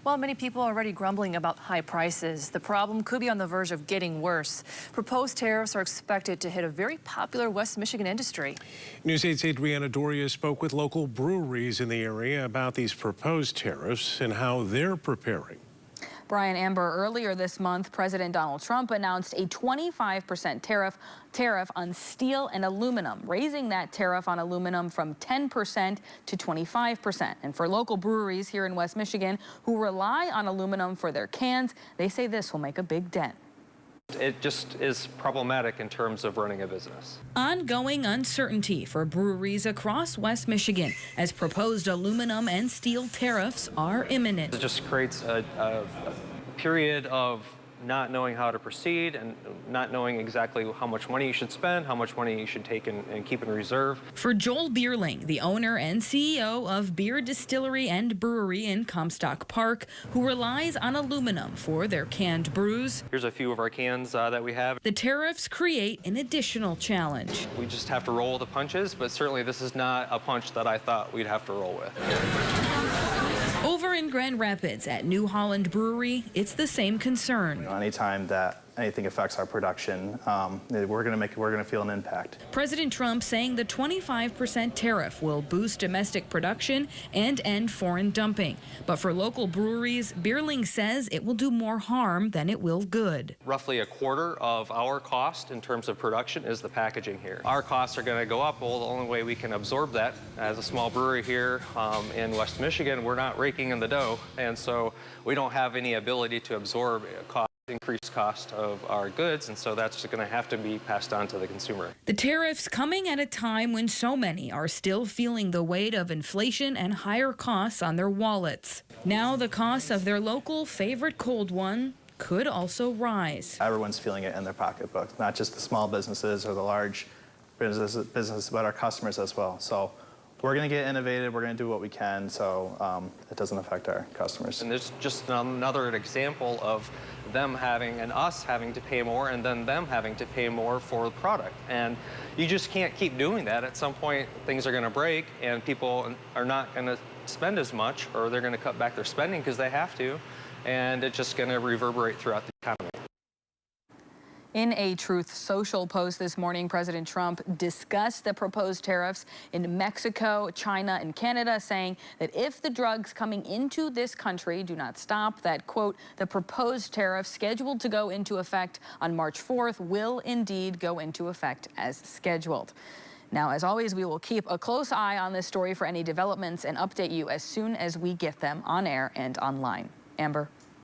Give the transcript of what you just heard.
While many people are already grumbling about high prices, the problem could be on the verge of getting worse. Proposed tariffs are expected to hit a very popular West Michigan industry. News 8's Adriana Doria spoke with local breweries in the area about these proposed tariffs and how they're preparing. Brian, Amber, earlier this month, President Donald Trump announced a 25% tariff on steel and aluminum, raising that tariff on aluminum from 10% to 25%. And for local breweries here in West Michigan who rely on aluminum for their cans, they say this will make a big dent. It just is problematic in terms of running a business. Ongoing uncertainty for breweries across West Michigan as proposed aluminum and steel tariffs are imminent. It just creates a period of not knowing how to proceed and not knowing exactly how much money you should spend, how much money you should take and keep in reserve. For Joel Bierling, the owner and CEO of Beer Distillery and Brewery in Comstock Park, who relies on aluminum for their canned brews. Here's a few of our cans that we have. The tariffs create an additional challenge. We just have to roll the punches, but certainly this is not a punch that I thought we'd have to roll with. Over in Grand Rapids at New Holland Brewery, it's the same concern. Anytime that anything affects our production, we're going to feel an impact. President Trump saying the 25% tariff will boost domestic production and end foreign dumping. But for local breweries, Bierling says it will do more harm than it will good. Roughly a quarter of our cost in terms of production is the packaging here. Our costs are going to go up. Well, the only way we can absorb that as a small brewery here in West Michigan, we're not raking in the dough, and so we don't have any ability to absorb increased cost of our goods, and so that's going to have to be passed on to the consumer. The tariffs coming at a time when so many are still feeling the weight of inflation and higher costs on their wallets. Now the cost of their local favorite cold one could also rise. Everyone's feeling it in their pocketbook, not just the small businesses or the large businesses, but our customers as well. So we're going to get innovative. We're going to do what we can so it doesn't affect our customers. And there's just another example of them having and us having to pay more and then them having to pay more for the product. And you just can't keep doing that. At some point, things are going to break and people are not going to spend as much, or they're going to cut back their spending because they have to. And it's just going to reverberate throughout the economy. In a Truth Social post this morning, President Trump discussed the proposed tariffs in Mexico, China, and Canada, saying that if the drugs coming into this country do not stop, that, quote, the proposed tariffs scheduled to go into effect on March 4th will indeed go into effect as scheduled. Now, as always, we will keep a close eye on this story for any developments and update you as soon as we get them on air and online. Amber.